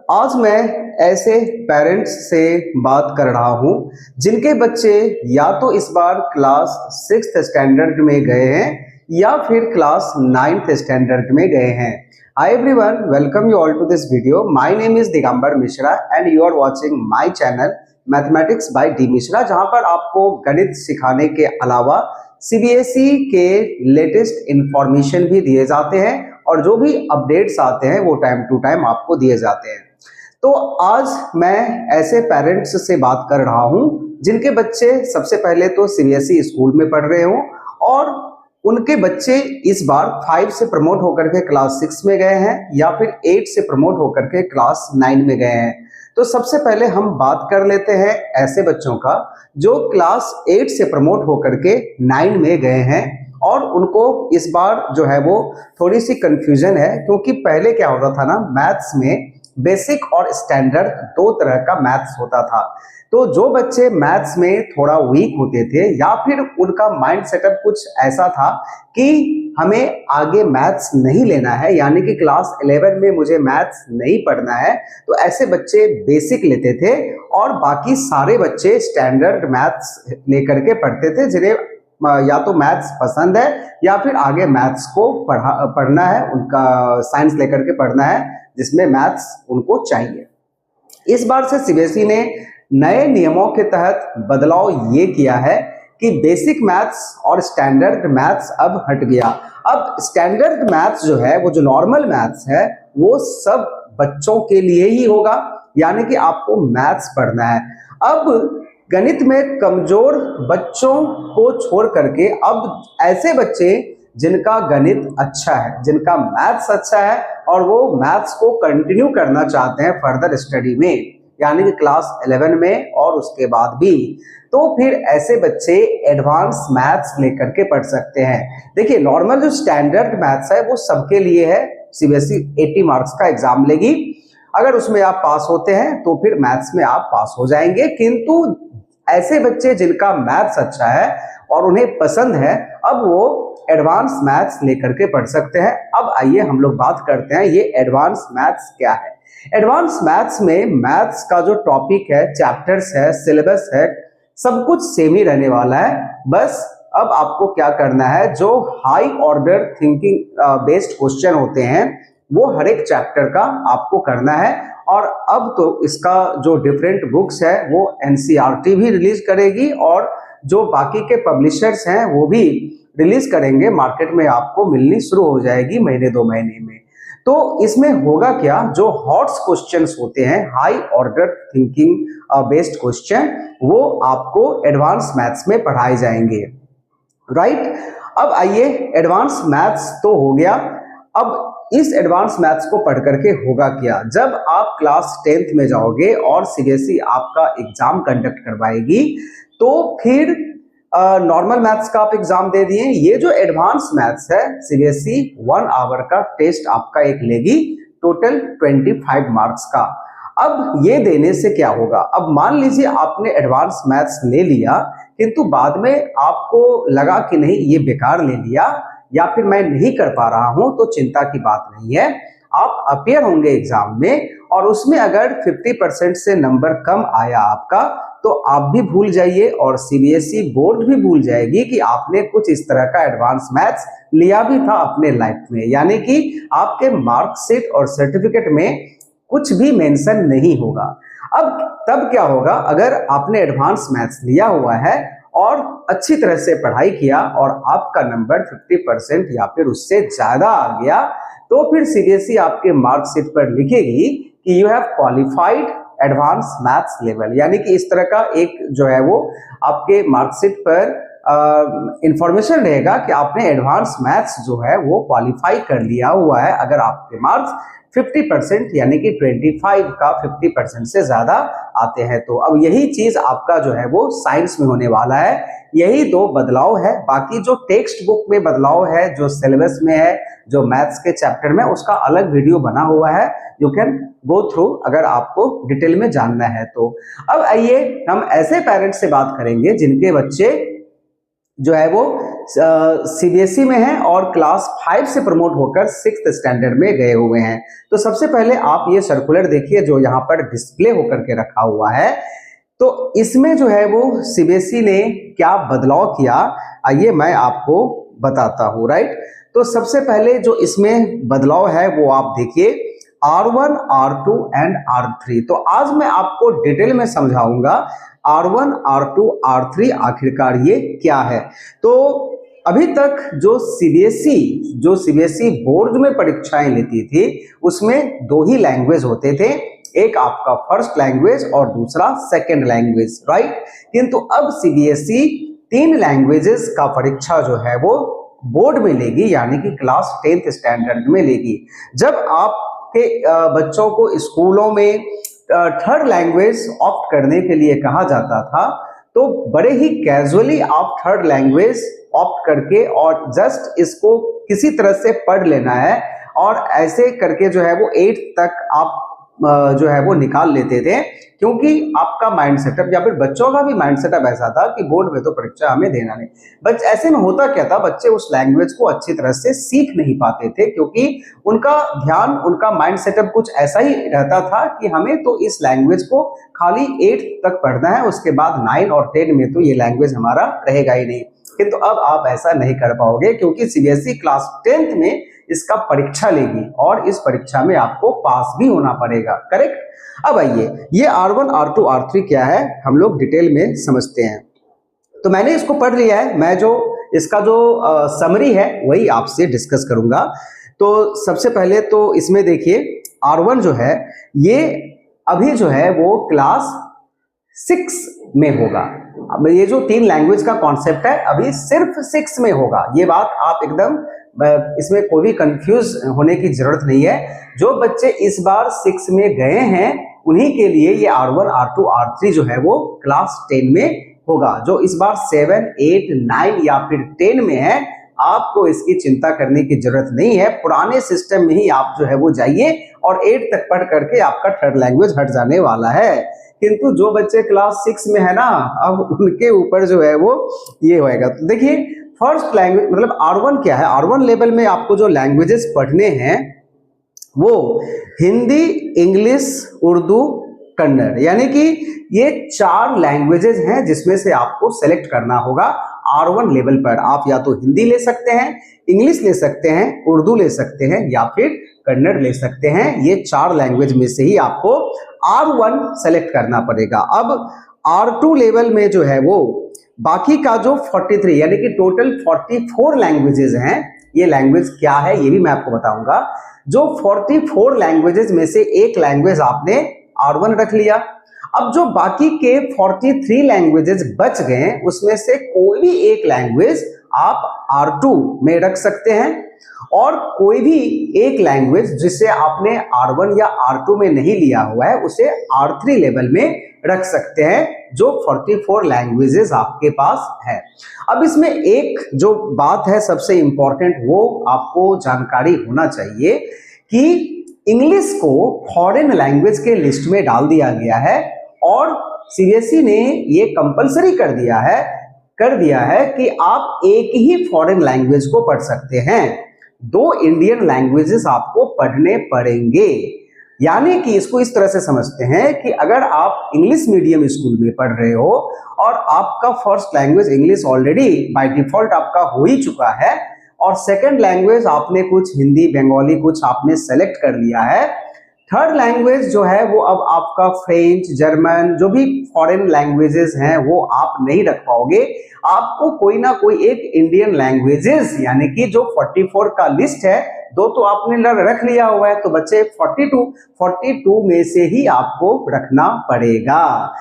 आज मैं ऐसे पेरेंट्स से बात कर रहा हूं जिनके बच्चे या तो इस बार क्लास 6th स्टैंडर्ड में गए हैं या फिर क्लास 9th स्टैंडर्ड में गए हैं। Hi everyone, welcome you all to this video. My name is Digambar Mishra and you are watching my channel mathematics by D Mishra, जहां पर आपको गणित सिखाने के अलावा सीबीएसई के लेटेस्ट इंफॉर्मेशन भी दिए जाते हैं और जो भी अपडेट्स आते हैं वो टाइम टू टाइम आपको दिए जाते हैं। तो आज मैं ऐसे पेरेंट्स से बात कर रहा हूं जिनके बच्चे सबसे पहले तो सीबीएसई स्कूल में पढ़ रहे हों और उनके बच्चे इस बार 5 से प्रमोट होकर के क्लास 6 में गए हैं या फिर 8 से प्रमोट होकर के क्लास 9 में गए हैं। तो सबसे पहले हम बात कर लेते हैं ऐसे बच्चों का जो क्लास 8 से प्रमोट होकर के 9 में गए हैं और उनको इस बार जो है वो थोड़ी सी कंफ्यूजन है, क्योंकि पहले क्या होता था ना, मैथ्स में बेसिक और स्टैंडर्ड दो तरह का मैथ्स होता था। तो जो बच्चे मैथ्स में थोड़ा वीक होते थे या फिर उनका माइंड सेटअप कुछ ऐसा था कि हमें आगे मैथ्स नहीं लेना है, यानी कि क्लास 11 में मुझे मैथ्स नहीं पढ़ना है, तो ऐसे बच्चे बेसिक लेते थे और बाकी सारे बच्चे स्टैंडर्ड मैथ्स लेकर के पढ़ते थे, जिन्हें या तो मैथ्स पसंद है या फिर आगे मैथ्स को पढ़ना है, उनका साइंस लेकर के पढ़ना है जिसमें मैथ्स उनको चाहिए। इस बार से सीबीएसई ने नए नियमों के तहत बदलाव ये किया है कि बेसिक मैथ्स और स्टैंडर्ड मैथ्स अब हट गया। अब स्टैंडर्ड मैथ्स जो है, वो जो नॉर्मल मैथ्स है, वो सब बच्चों के लिए ही होगा, यानी कि आपको मैथ्स पढ़ना है। अब गणित में कमजोर बच्चों को छोड़ करके अब ऐसे बच्चे जिनका गणित अच्छा है, जिनका मैथ्स अच्छा है और वो मैथ्स को कंटिन्यू करना चाहते हैं फर्दर स्टडी में, यानी कि क्लास 11 में और उसके बाद भी, तो फिर ऐसे बच्चे एडवांस मैथ्स लेकर के पढ़ सकते हैं। देखिए, नॉर्मल जो स्टैंडर्ड मैथ्स है वो सबके लिए है। सीबीएसई 80 मार्क्स का एग्जाम लेगी, अगर उसमें आप पास होते हैं तो फिर मैथ्स में आप पास हो जाएंगे। किंतु ऐसे बच्चे जिनका मैथ्स अच्छा है और उन्हें पसंद है, अब वो एडवांस मैथ्स लेकर के पढ़ सकते हैं। अब आइए हम लोग बात करते हैं ये एडवांस मैथ्स क्या है। एडवांस मैथ्स में मैथ्स का जो टॉपिक है, चैप्टर्स है, सिलेबस है, सब कुछ सेम ही रहने वाला है। बस अब आपको क्या करना है, जो high order thinking based question होते हैं वो हर एक चैप्टर का आपको करना है। और अब तो इसका जो डिफरेंट बुक्स है वो एनसीईआरटी भी रिलीज करेगी और जो बाकी के पब्लिशर्स हैं वो भी रिलीज करेंगे, मार्केट में आपको मिलनी शुरू हो जाएगी महीने 2 महीने में। तो इसमें होगा क्या, जो हॉट्स क्वेश्चंस होते हैं, high order thinking based question, वो आपको एडवांस मैथ्स में पढ़ाए जाएंगे, राइट। अब आइए, एडवांस मैथ्स तो हो गया। अब इस एडवांस मैथ्स को पढ़ करके होगा क्या, जब आप क्लास 10th में जाओगे और सीबीएसई आपका एग्जाम कंडक्ट करवाएगी, तो फिर नॉर्मल मैथ्स का आप एग्जाम दे दिए, ये जो एडवांस मैथ्स है सीबीएसई 1 आवर का टेस्ट आपका एक लेगी, टोटल 25 मार्क्स का। अब ये देने से क्या होगा, अब मान लीजिए आपने एडवांस मैथ्स ले लिया किंतु बाद में आपको लगा कि नहीं ये बेकार ले लिया या फिर मैं नहीं कर पा रहा हूं, तो चिंता की बात नहीं है। आप अपीयर होंगे एग्जाम में और उसमें अगर 50% से नंबर कम आया आपका, तो आप भी भूल जाइए और सीबीएसई बोर्ड भी भूल जाएगी कि आपने कुछ इस तरह का एडवांस मैथ्स लिया भी था अपने लाइफ में, यानी कि आपके मार्कशीट और सर्टिफिकेट में कुछ भी मेंशन नहीं होगा। अब तब क्या होगा, अगर आपने एडवांस मैथ्स लिया हुआ है और अच्छी तरह से पढ़ाई किया और आपका नंबर 50% या फिर उससे ज्यादा आ गया, तो फिर सीबीएसई आपके मार्कशीट पर लिखेगी कि you have qualified advance maths level, यानी कि इस तरह का एक जो है वो आपके मार्कशीट पर इंफॉर्मेशन रहेगा कि आपने एडवांस मैथ्स जो है वो क्वालिफाई कर लिया हुआ है, अगर आपके मार्क्स 50% यानी कि 25 का 50% से ज्यादा आते हैं। तो अब यही चीज आपका जो है वो साइंस में होने वाला है। यही 2 बदलाव है, बाकी जो टेक्स्ट बुक में बदलाव है, जो सिलेबस में है, जो मैथ्स के चैप्टर में, उसका अलग वीडियो बना हुआ है, यू कैन गो थ्रू अगर आपको डिटेल में जानना है तो। अब आइए हम ऐसे पेरेंट्स से बात करेंगे जिनके बच्चे जो है वो सीबीएसई में हैं और क्लास 5 से प्रमोट होकर 6th स्टैंडर्ड में गए हुए हैं। तो सबसे पहले आप ये सर्कुलर देखिए जो यहाँ पर डिस्प्ले होकर के रखा हुआ है। तो इसमें जो है वो सीबीएसई ने क्या बदलाव किया, आइए मैं आपको बताता हूँ, राइट। तो सबसे पहले जो इसमें बदलाव है वो आप देखिए R1, R2 एंड R3। तो आज मैं आपको डिटेल में समझाऊंगा R1, R2, R3 आखिरकार ये क्या है। तो अभी तक जो सीबीएसई बोर्ड में परीक्षाएं लेती थी उसमें दो ही लैंग्वेज होते थे, एक आपका फर्स्ट लैंग्वेज और दूसरा सेकंड लैंग्वेज, राइट। किंतु अब सीबीएसई 3 लैंग्वेजेस का परीक्षा जो है वो बोर्ड में लेगी, यानी कि क्लास 10th स्टैंडर्ड में लेगी। जब आपके बच्चों को स्कूलों में थर्ड लैंग्वेज ऑप्ट करने के लिए कहा जाता था तो बड़े ही कैजुअली आप थर्ड लैंग्वेज ऑप्ट करके और जस्ट इसको किसी तरह से पढ़ लेना है और ऐसे करके जो है वो 8th तक आप जो है वो निकाल लेते थे, क्योंकि आपका माइंड सेटअप या फिर बच्चों का भी माइंड सेटअप ऐसा था कि बोर्ड में तो परीक्षा हमें देना नहीं। बट ऐसे में होता क्या था, बच्चे उस लैंग्वेज को अच्छी तरह से सीख नहीं पाते थे, क्योंकि उनका ध्यान, उनका माइंड सेटअप कुछ ऐसा ही रहता था कि हमें तो इस लैंग्वेज को खाली 8th तक पढ़ना है, उसके बाद 9 और 10 में तो ये लैंग्वेज हमारा रहेगा ही नहीं। किंतु अब आप ऐसा नहीं कर पाओगे, क्योंकि सीबीएसई क्लास 10th में इसका परीक्षा लेगी और इस परीक्षा में आपको पास भी होना पड़ेगा, करेक्ट। अब आइए ये R1, R2, R3 क्या है हम लोग डिटेल में समझते हैं। तो मैंने इसको पढ़ लिया है, मैं जो इसका जो समरी है वही आपसे डिस्कस करूंगा। तो सबसे पहले तो इसमें देखिए R1 जो है ये अभी जो है वो क्लास 6 में होगा। अब ये जो 3 लैंग्वेज का कॉन्सेप्ट है अभी सिर्फ 6 में होगा, ये बात आप एकदम, इसमें कोई भी कंफ्यूज होने की जरूरत नहीं है। जो बच्चे इस बार 6 में गए हैं उन्हीं के लिए ये R1, R2, R3 जो है वो क्लास 10 में होगा। जो इस बार 7, 8, 9 या फिर 10 में है आपको इसकी चिंता करने की जरूरत नहीं है, पुराने सिस्टम में ही आप जो है वो जाइए और 8 तक पढ़ करके आपका थर्ड लैंग्वेज हट जाने वाला है। किंतु जो बच्चे क्लास 6 में है ना, अब उनके ऊपर जो है वो ये होएगा। तो देखिए फर्स्ट लैंग्वेज मतलब R1 क्या है, R1 लेवल में आपको जो लैंग्वेजेस पढ़ने हैं वो हिंदी, इंग्लिश, उर्दू, कन्नड़, यानी कि ये 4 लैंग्वेजेस हैं जिसमें से आपको सेलेक्ट करना होगा R1 लेवल पर। आप या तो हिंदी ले सकते हैं, इंग्लिश ले सकते हैं, उर्दू ले सकते हैं या फिर कन्नड़ ले सकते हैं। ये 4 लैंग्वेज में से ही आपको R1 सेलेक्ट करना पड़ेगा। अब R2 लेवल में जो है वो बाकी का जो 43 यानी कि टोटल 44 लैंग्वेजेस हैं, ये लैंग्वेज क्या है ये भी मैं आपको बताऊंगा। जो 44 लैंग्वेजेस में से एक लैंग्वेज आपने R1 रख लिया। अब जो बाकी के 43 लैंग्वेजेस बच गए उसमें से कोई भी एक लैंग्वेज आप R2 में रख सकते हैं और कोई भी एक लैंग्वेज जिसे आपने R1 या R2 में नहीं लिया हुआ है उसे R3 लेवल में रख सकते हैं, जो 44 लैंग्वेजेस आपके पास है। अब इसमें एक जो बात है सबसे इंपॉर्टेंट वो आपको जानकारी होना चाहिए कि इंग्लिश को फॉरेन लैंग्वेज के लिस्ट में डाल दिया गया है और सीबीएसई ने ये कंपलसरी कर दिया है कि आप एक ही फॉरेन लैंग्वेज को पढ़ सकते हैं, 2 इंडियन लैंग्वेजेस आपको पढ़ने पड़ेंगे। यानी कि इसको इस तरह से समझते हैं कि अगर आप इंग्लिश मीडियम स्कूल में पढ़ रहे हो और आपका first language English already by default आपका हो ही चुका है और सेकंड लैंग्वेज आपने कुछ हिंदी, बंगाली कुछ आपने सेलेक्ट कर लिया है, थर्ड लैंग्वेज जो है वो अब आपका फ्रेंच, जर्मन, जो भी फॉरेन लैंग्वेजेस हैं वो आप नहीं रख पाओगे। आपको कोई ना कोई एक इंडियन लैंग्वेजेस यानी कि जो 44 का लिस्ट है, 2 तो आपने रख लिया हुआ है, तो बच्चे 42 में से ही आपको रखना पड़ेगा।